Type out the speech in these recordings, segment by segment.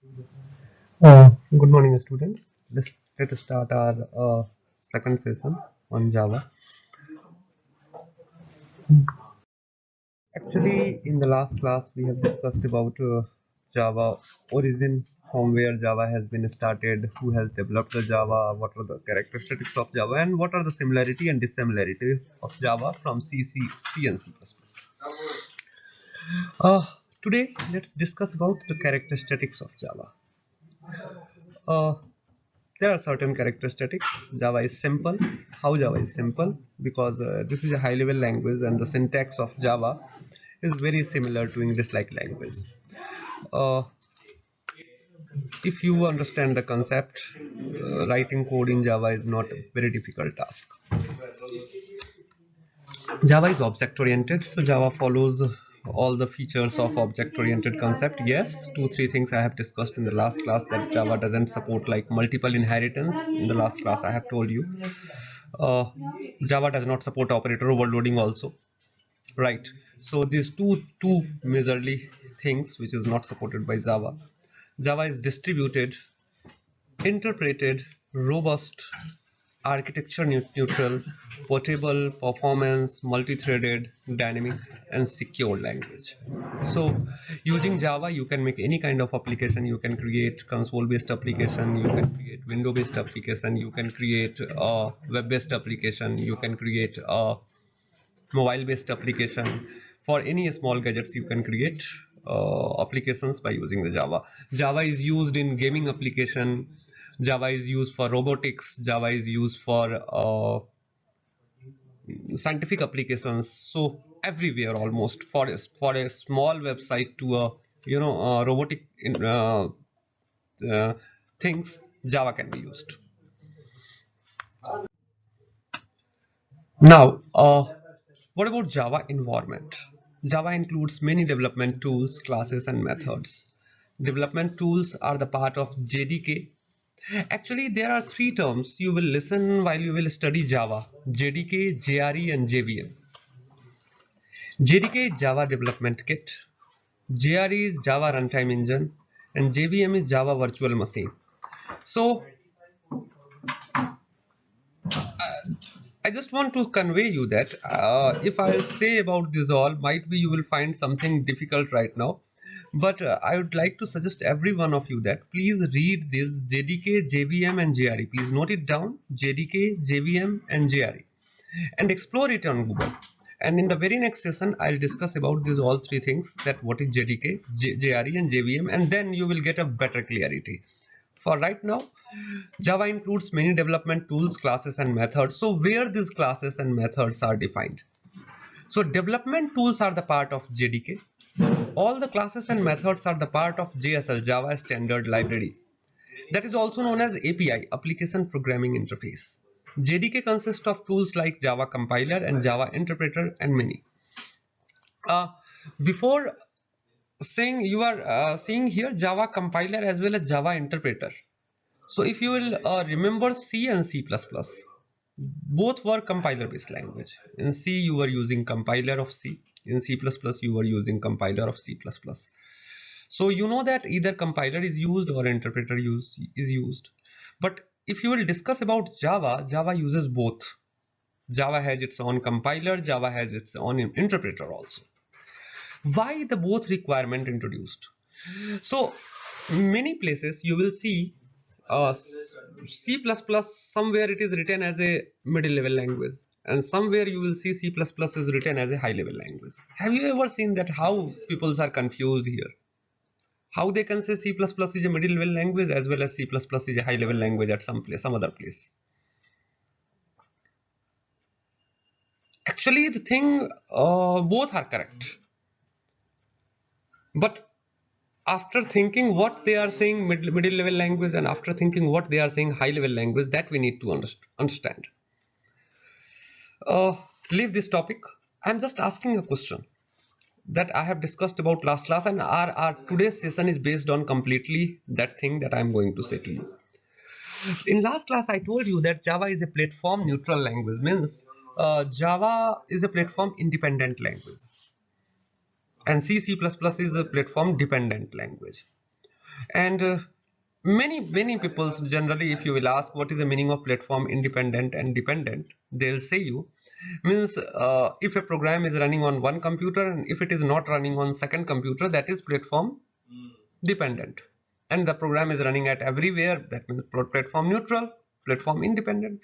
Good morning, students. Let us start our second session on Java. Actually, in the last class, we have discussed about Java origin, from where Java has been started, who has developed the Java, what are the characteristics of Java, and what are the similarity and dissimilarity of Java from C and C++. Uh, Today, let's discuss about the characteristics of Java. Uh, there are certain characteristics. Java is simple. How Java is simple? Because this is a high level language and the syntax of Java is very similar to English like language. uh, if you understand the concept, writing code in Java is not a very difficult task. Java is object oriented, so Java follows all the features of object oriented concept. Yes, two three things I have discussed in the last class, that Java doesn't support like multiple inheritance. In the last class I have told you. uh, Java does not support operator overloading also, right? So these two majorly things which is not supported by Java. Java is distributed, interpreted, robust, architecture neutral, portable, performance, multi-threaded, dynamic, and secure language. So using Java, you can make any kind of application. You can create console-based application, you can create window-based application, you can create a web-based application, you can create a mobile-based application. For any small gadgets, you can create applications by using the Java. Java is used in gaming application. Java is used for robotics. Java is used for scientific applications. So everywhere almost, for a small website to a robotic uh, things, Java can be used. Now, what about Java environment? Java includes many development tools, classes, and methods. Development tools are the part of JDK. Actually, there are three terms you will listen while you will study Java: JDK, JRE, and JVM. JDK is Java Development Kit, JRE is Java Runtime Engine, and JVM is Java Virtual Machine. So, I just want to convey you that if I say about this all, might be you will find something difficult right now. But I would like to suggest every one of you that please read this JDK, JVM, and JRE. Please note it down: JDK, JVM, and JRE, and explore it on Google. And in the very next session, I'll discuss about these all three things: that what is JDK, JRE, and JVM, and then you will get a better clarity. For right now, Java includes many development tools, classes, and methods. So where these classes and methods are defined? So development tools are the part of JDK. All the classes and methods are the part of JSL, Java Standard Library. That is also known as API, Application Programming Interface. JDK consists of tools like Java Compiler and Java Interpreter and many. Uh, Before saying, you are seeing here Java Compiler as well as Java Interpreter. So if you will remember C and C++, both were compiler based language. In C you were using compiler of C, in C++ you were using compiler of C++. So you know that either compiler is used or interpreter is used. But if you will discuss about Java, Java uses both. Java has its own compiler, Java has its own interpreter also. Why the both requirement introduced? So many places you will see C++, somewhere it is written as a middle level language, and somewhere you will see C++ is written as a high level language. Have you ever seen that how people are confused here? How they can say C++ is a middle level language as well as C++ is a high level language at some place, some other place? Actually, the thing, both are correct. But after thinking what they are saying middle level language, and after thinking what they are saying high level language, that we need to understand. Leave this topic. I'm just asking a question that I have discussed about last class, and our today's session is based on completely that thing that I'm going to say to you. In last class, I told you that Java is a platform neutral language, means Java is a platform independent language, and C++ is a platform dependent language. And many people generally, if you will ask what is the meaning of platform independent and dependent, they'll say you means if a program is running on one computer and if it is not running on second computer, that is platform dependent, and the program is running at everywhere, that means platform neutral, platform independent.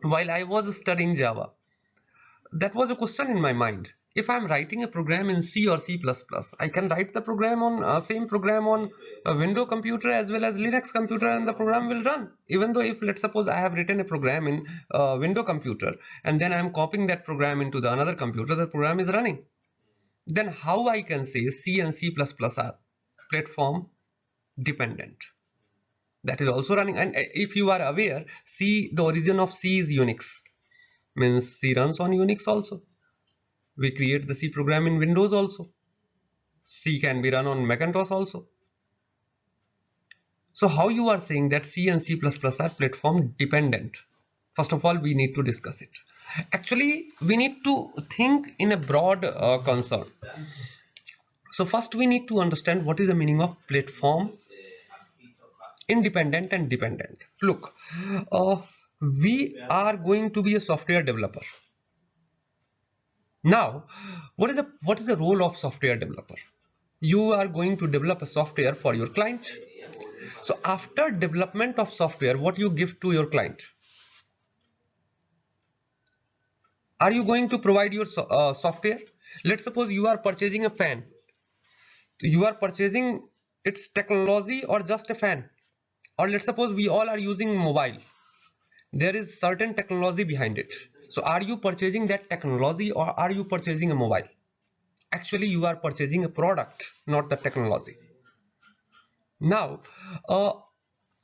While I was studying Java, that was a question in my mind. If I'm writing a program in C or C++, I can write the program on same program on a Windows computer as well as Linux computer, and the program will run. Even though if let's suppose I have written a program in Windows computer and then I'm copying that program into the another computer, the program is running. Then how I can say C and C++ are platform dependent? That is also running. And if you are aware, C, the origin of C is Unix, means C runs on Unix also. We create the C program in Windows also. C can be run on Macintosh also. So how you are saying that C and C++ are platform dependent? First of all, we need to discuss it. Actually, we need to think in a broad concern. So first we need to understand what is the meaning of platform independent and dependent. Look, we are going to be a software developer. Now, what is the role of software developer? You are going to develop a software for your client. So after development of software, what you give to your client? Are you going to provide your software? Let's suppose you are purchasing a fan. You are purchasing its technology or just a fan? Or let's suppose we all are using mobile. There is certain technology behind it. So are you purchasing that technology or are you purchasing a mobile? Actually, you are purchasing a product, not the technology. Now,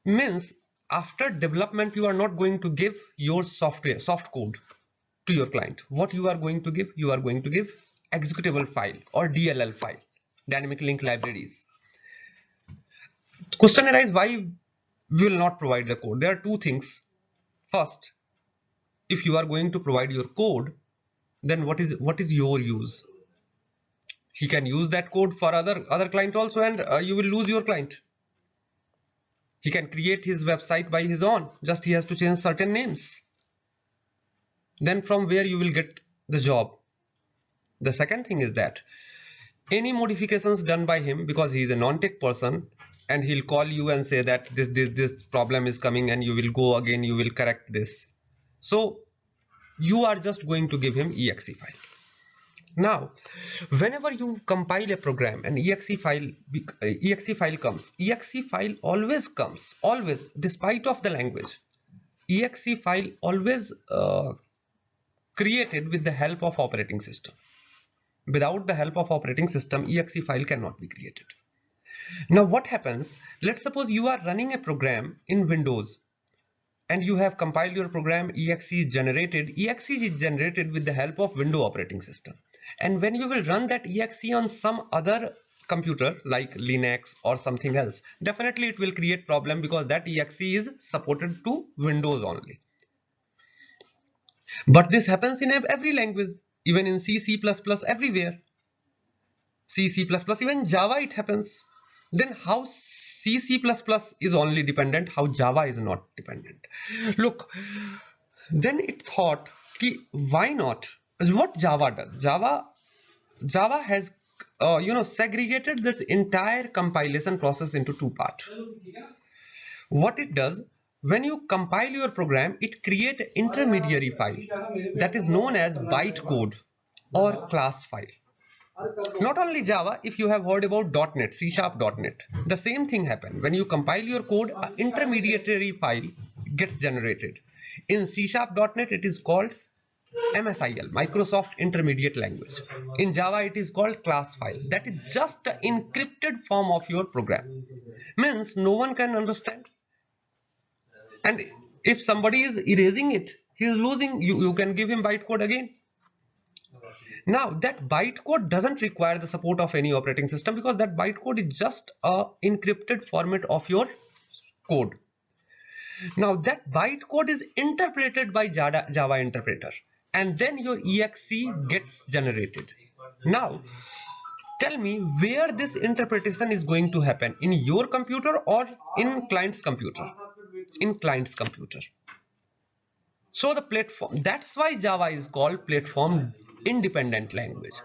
means after development, you are not going to give your software, soft code to your client. What you are going to give? You are going to give executable file or DLL file, dynamic link libraries. Question arises, why we will not provide the code? There are two things. First, if you are going to provide your code, then what is your use? He can use that code for other client also, and you will lose your client. He can create his website by his own, just he has to change certain names. Then from where you will get the job? The second thing is that any modifications done by him, because he is a non-tech person, and he'll call you and say that this problem is coming, and you will go again, you will correct this. So you are just going to give him exe file. Now, whenever you compile a program, an exe file comes. Exe file always comes, always, despite of the language. Exe file always created with the help of operating system. Without the help of operating system, exe file cannot be created. Now what happens? Let's suppose you are running a program in Windows and you have compiled your program, exe is generated. Exe is generated with the help of Windows operating system. And when you will run that exe on some other computer like Linux or something else, definitely it will create problem because that exe is supported to Windows only. But this happens in every language, even in C, C++, everywhere. C, C++, even Java it happens. Then how C, C++ is only dependent, how Java is not dependent? Look, then it thought, why not? What Java does? Java has segregated this entire compilation process into two parts. What it does, when you compile your program, it creates an intermediary file that is known as bytecode or class file. Not only Java, if you have heard about .NET, C#, .NET, the same thing happens. When you compile your code, an intermediary file gets generated. In C#, .NET, it is called MSIL, Microsoft Intermediate Language. In Java, it is called class file. That is just an encrypted form of your program. Means no one can understand. And if somebody is erasing it, he is losing. You can give him bytecode again. Now that bytecode doesn't require the support of any operating system because that bytecode is just a encrypted format of your code. Now that bytecode is interpreted by Java interpreter and then your exe gets generated. Now Tell me where this interpretation is going to happen, in your computer or in client's computer? In client's computer. So the platform, that's why Java is called platform independent language,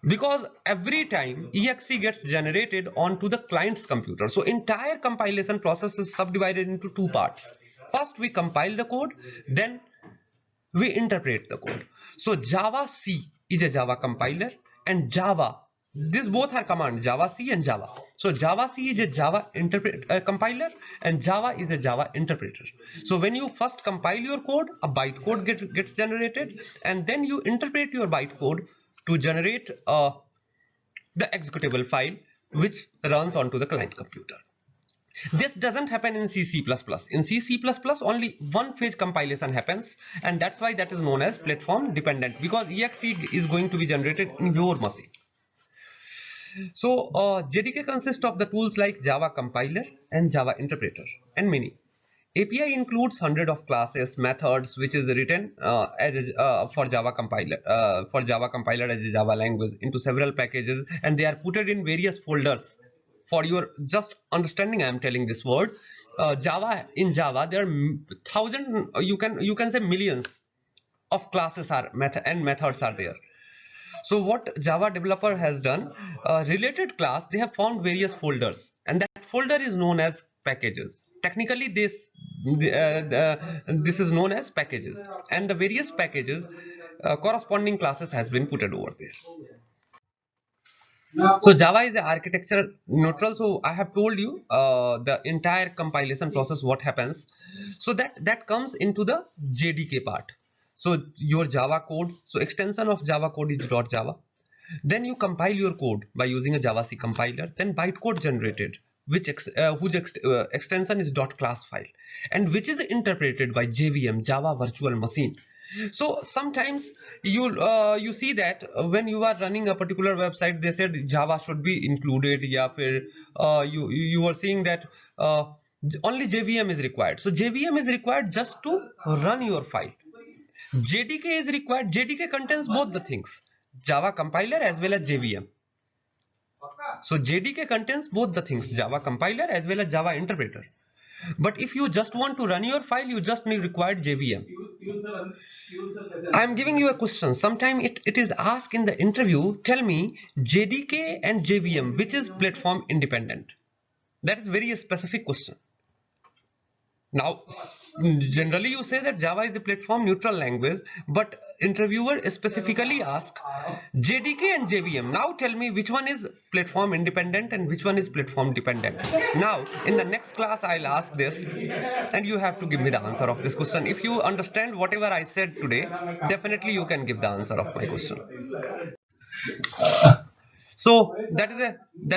because every time exe gets generated onto the client's computer. So entire compilation process is subdivided into two parts. First we compile the code, then we interpret the code. So Java C is a Java compiler, and Java, these both are commands, Java C and Java. So Java C is a Java compiler, and Java is a Java interpreter. So when you first compile your code, a bytecode gets generated, and then you interpret your bytecode to generate the executable file which runs onto the client computer. This doesn't happen in C++. In C++, only one phase compilation happens, and that's why that is known as platform dependent, because exe is going to be generated in your machine. So JDK consists of the tools like Java compiler and Java interpreter and many. API includes hundreds of classes, methods, which is written for Java compiler as a Java language into several packages, and they are put in various folders. For your just understanding, I am telling this word. Java, in Java there are thousand, you can say millions of classes are methods are there. So what Java developer has done, related class, they have found various folders, and that folder is known as packages. Technically this is known as packages, and the various packages corresponding classes has been put over there. So Java is architecture neutral. So I have told you the entire compilation process what happens. So that comes into the JDK part. So your Java code. So extension of Java code is .java. Then you compile your code by using a Java C compiler. Then bytecode generated, whose extension is .class file, and which is interpreted by JVM, Java Virtual Machine. So sometimes you see that when you are running a particular website, they said Java should be included. Yeah, you are seeing that only JVM is required. So JVM is required just to run your file. JDK is required. JDK contains both the things, Java compiler as well as JVM. So JDK contains both the things, Java compiler as well as Java interpreter. But if you just want to run your file, you just need required JVM. I am giving you a question. Sometimes it is asked in the interview, tell me JDK and JVM, which is platform independent? That is very specific question. Now, generally you say that Java is a platform neutral language, but interviewer specifically ask JDK and JVM. Now tell me which one is platform independent and which one is platform dependent. Now, in the next class, I'll ask this, and you have to give me the answer of this question. If you understand whatever I said today, definitely you can give the answer of my question. So that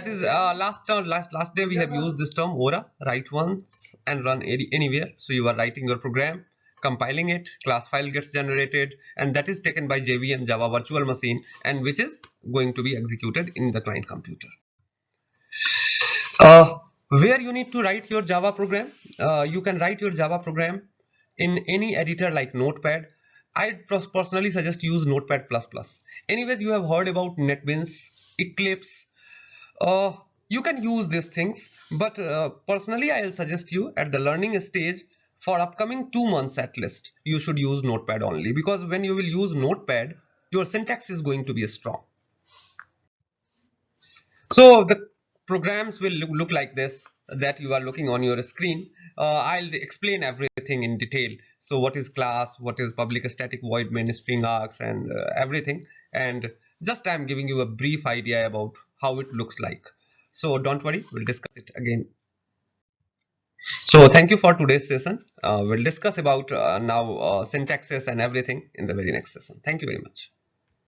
is last day we have used this term Aura, write once and run anywhere. So you are writing your program, compiling it, class file gets generated, and that is taken by JVM, Java Virtual Machine, and which is going to be executed in the client computer. Where you need to write your Java program, you can write your Java program in any editor like Notepad. I personally suggest use Notepad++. Anyways, you have heard about NetBeans, Eclipse. You can use these things, but personally I'll suggest you at the learning stage, for upcoming 2 months at least, you should use Notepad only, because when you will use Notepad, your syntax is going to be strong. So the programs will look like this, that you are looking on your screen. I'll explain everything in detail. So what is class, what is public static void main string args, and everything. And just I'm giving you a brief idea about how it looks like. So don't worry, we'll discuss it again. So thank you for today's session. We'll discuss about now syntaxes and everything in the very next session. Thank you very much.